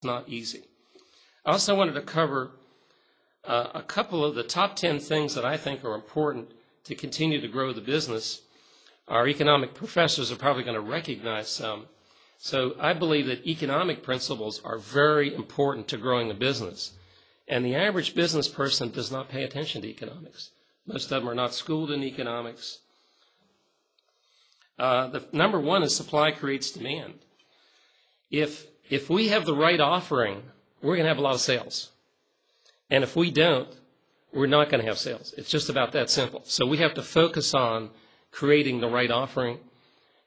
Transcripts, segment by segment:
not easy. I also wanted to cover a couple of the top 10 things that I think are important to continue to grow the business. Our economic professors are probably going to recognize some. So I believe that economic principles are very important to growing a business. And the average business person does not pay attention to economics. Most of them are not schooled in economics. The number one is supply creates demand. If we have the right offering, we're going to have a lot of sales. And if we don't, we're not going to have sales. It's just about that simple. So we have to focus on creating the right offering.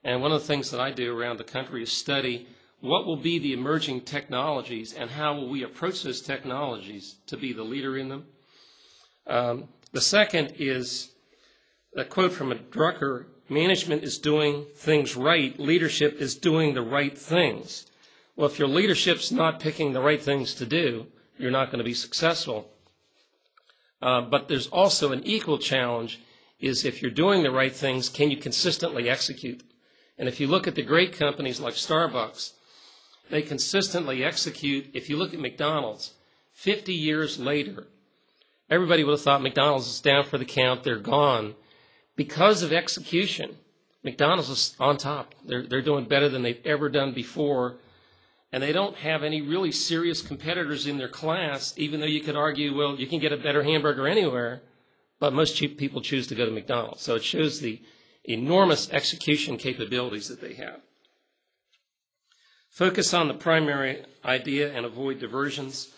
And one of the things that I do around the country is study what will be the emerging technologies and how will we approach those technologies to be the leader in them. The second is a quote from a Drucker: management is doing things right, leadership is doing the right things. Well, if your leadership's not picking the right things to do, you're not going to be successful. But there's also an equal challenge is if you're doing the right things, can you consistently execute? And if you look at the great companies like Starbucks, they consistently execute. If you look at McDonald's, 50 years later, everybody would have thought McDonald's is down for the count, they're gone. Because of execution, McDonald's is on top. They're doing better than they've ever done before. And they don't have any really serious competitors in their class, even though you could argue, well, you can get a better hamburger anywhere, but most people choose to go to McDonald's. So it shows the enormous execution capabilities that they have. Focus on the primary idea and avoid diversions.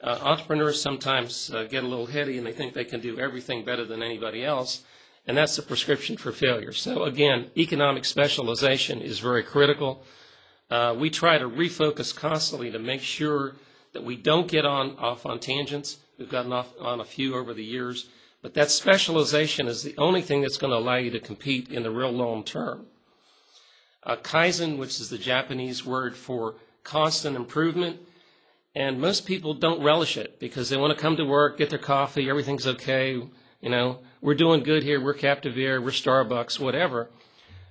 Entrepreneurs sometimes get a little heady and they think they can do everything better than anybody else, and that's the prescription for failure. So again, economic specialization is very critical. We try to refocus constantly to make sure that we don't get off on tangents. We've gotten off on a few over the years, but that specialization is the only thing that's going to allow you to compete in the real long term. Kaizen, which is the Japanese word for constant improvement, and most people don't relish it because they want to come to work, get their coffee, everything's okay, you know, we're doing good here, we're Captivere, we're Starbucks, whatever.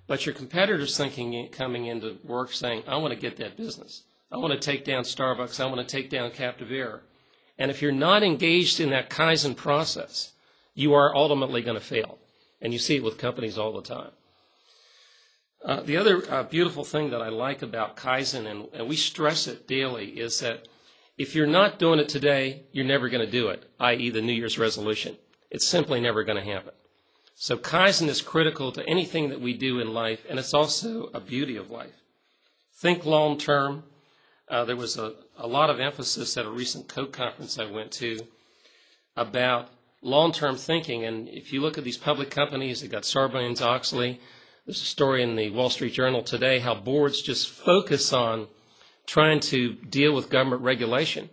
But your competitor's coming into work saying, I want to get that business. I want to take down Starbucks. I want to take down Captivere. And if you're not engaged in that Kaizen process, you are ultimately going to fail. And you see it with companies all the time. The other beautiful thing that I like about Kaizen, and we stress it daily, is that if you're not doing it today, you're never going to do it, i.e. the New Year's resolution. It's simply never going to happen. So Kaizen is critical to anything that we do in life, and it's also a beauty of life. Think long term. There was a lot of emphasis at a recent Coke conference I went to about long-term thinking. And if you look at these public companies, they've got Sarbanes-Oxley. There's a story in the Wall Street Journal today how boards just focus on trying to deal with government regulation.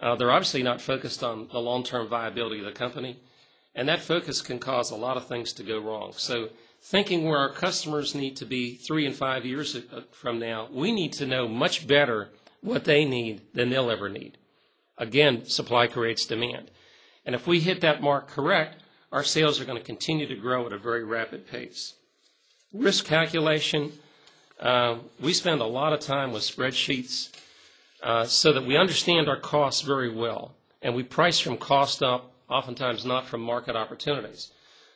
They're obviously not focused on the long-term viability of the company. And that focus can cause a lot of things to go wrong. So thinking where our customers need to be 3 and 5 years from now, we need to know much better what they need than they'll ever need. Again, supply creates demand. And if we hit that mark correct, our sales are going to continue to grow at a very rapid pace. Risk calculation, we spend a lot of time with spreadsheets so that we understand our costs very well. And we price from cost up, oftentimes not from market opportunities.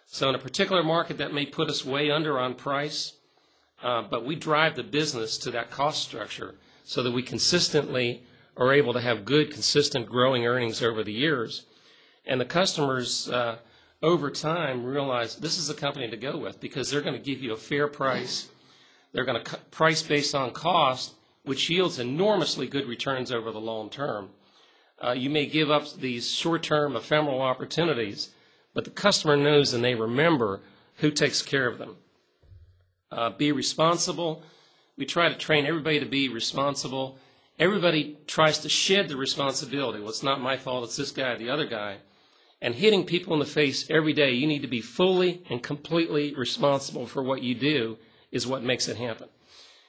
So in a particular market, that may put us way under on price, but we drive the business to that cost structure so that we consistently are able to have good, consistent growing earnings over the years. And the customers, over time, realize this is a company to go with because they're going to give you a fair price. They're going to price based on cost, which yields enormously good returns over the long term. You may give up these short-term ephemeral opportunities, but the customer knows and they remember who takes care of them. Be responsible. We try to train everybody to be responsible. Everybody tries to shed the responsibility. Well, it's not my fault, it's this guy or the other guy. And hitting people in the face every day, you need to be fully and completely responsible for what you do is what makes it happen.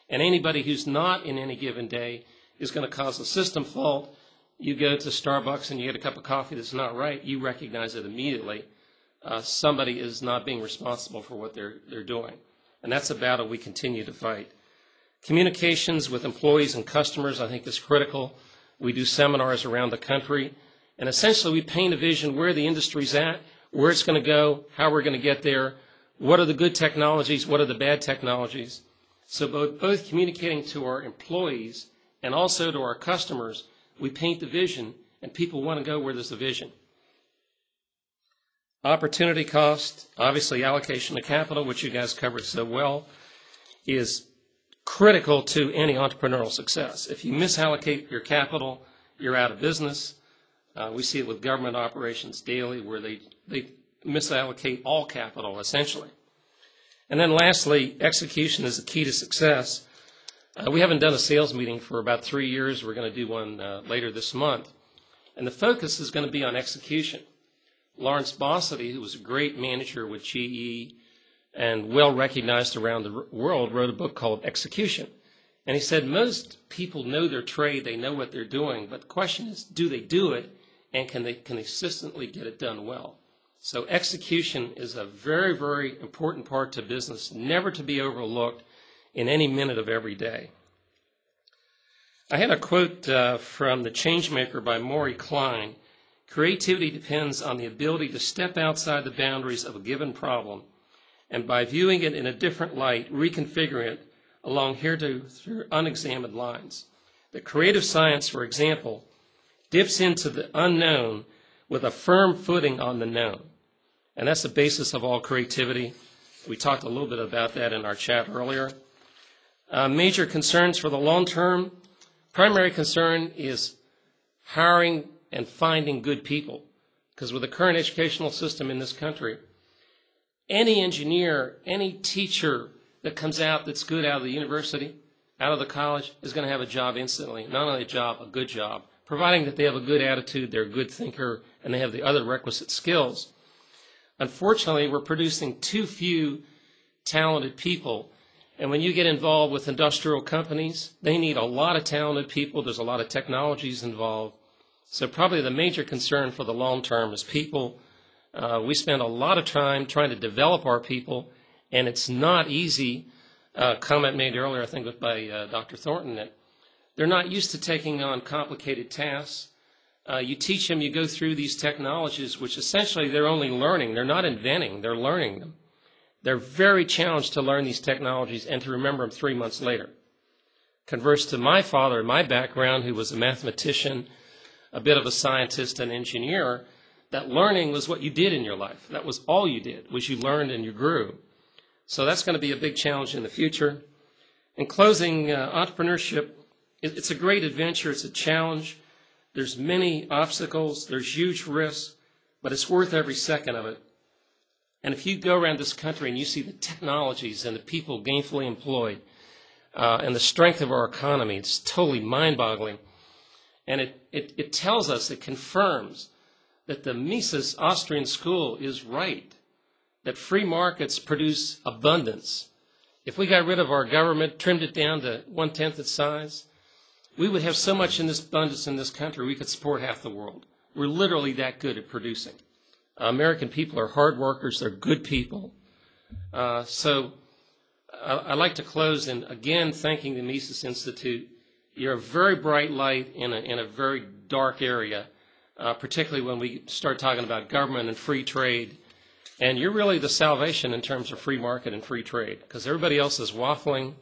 And anybody who's not in any given day is going to cause a system fault. You go to Starbucks and you get a cup of coffee that's not right, you recognize it immediately. Somebody is not being responsible for what they're doing. And that's a battle we continue to fight. Communications with employees and customers, I think, is critical. We do seminars around the country. And essentially, we paint a vision where the industry's at, where it's going to go, how we're going to get there, what are the good technologies, what are the bad technologies. So both communicating to our employees and also to our customers, we paint the vision, and people want to go where there's a vision. Opportunity cost, obviously allocation of capital, which you guys covered so well, is critical to any entrepreneurial success. If you misallocate your capital, you're out of business. We see it with government operations daily where they misallocate all capital, essentially. And then lastly, execution is the key to success. We haven't done a sales meeting for about 3 years. We're going to do one later this month. And the focus is going to be on execution. Lawrence Bossidy, who was a great manager with GE and well recognized around the world, wrote a book called Execution. And he said most people know their trade, they know what they're doing, but the question is, do they do it, and can they consistently get it done well? So execution is a very, very important part to business, never to be overlooked in any minute of every day. I had a quote from The Changemaker by Maury Klein. Creativity depends on the ability to step outside the boundaries of a given problem and by viewing it in a different light, reconfigure it along heretofore unexamined lines. The creative science, for example, dips into the unknown with a firm footing on the known. And that's the basis of all creativity. We talked a little bit about that in our chat earlier. Major concerns for the long term. Primary concern is hiring and finding good people. Because with the current educational system in this country, any engineer, any teacher that comes out that's good out of the university, out of the college, is going to have a job instantly. Not only a job, a good job, providing that they have a good attitude, they're a good thinker, and they have the other requisite skills. Unfortunately, we're producing too few talented people. And when you get involved with industrial companies, they need a lot of talented people. There's a lot of technologies involved. So probably the major concern for the long term is people. We spend a lot of time trying to develop our people, and it's not easy. Comment made earlier, I think, by Dr. Thornton, that they're not used to taking on complicated tasks. You teach them, you go through these technologies, which essentially they're only learning. They're not inventing, they're learning them. They're very challenged to learn these technologies and to remember them 3 months later. Converse to my father, my background, who was a mathematician, a bit of a scientist and engineer, that learning was what you did in your life. That was all you did, was you learned and you grew. So that's going to be a big challenge in the future. In closing, entrepreneurship, it's a great adventure. It's a challenge. There's many obstacles. There's huge risks, but it's worth every second of it. And if you go around this country and you see the technologies and the people gainfully employed and the strength of our economy, it's totally mind-boggling. And it tells us, it confirms that the Mises Austrian school is right, that free markets produce abundance. If we got rid of our government, trimmed it down to 1/10 its size, we would have so much in this abundance in this country, we could support half the world. We're literally that good at producing. American people are hard workers. They're good people. So I'd like to close in, again, thanking the Mises Institute. You're a very bright light in a very dark area, particularly when we start talking about government and free trade. And you're really the salvation in terms of free market and free trade, because everybody else is waffling.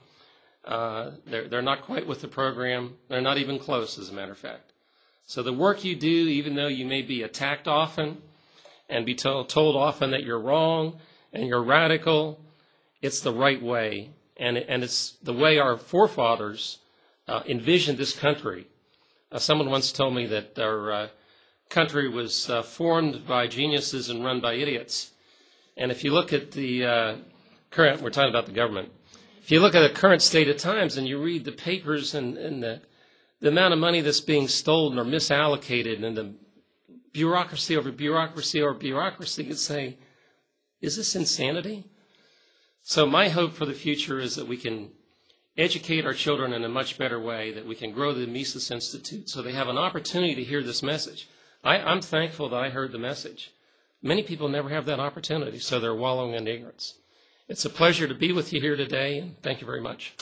They're not quite with the program. They're not even close, as a matter of fact. So the work you do, even though you may be attacked often and be told often that you're wrong and you're radical, it's the right way. And it's the way our forefathers envisioned this country. Someone once told me that our country was formed by geniuses and run by idiots. And if you look at the current, we're talking about the government, if you look at the current state of times and you read the papers and the amount of money that's being stolen or misallocated and the bureaucracy over bureaucracy over bureaucracy, you'd say, is this insanity? So my hope for the future is that we can educate our children in a much better way, that we can grow the Mises Institute so they have an opportunity to hear this message. I'm thankful that I heard the message. Many people never have that opportunity, so they're wallowing in ignorance. It's a pleasure to be with you here today, and thank you very much.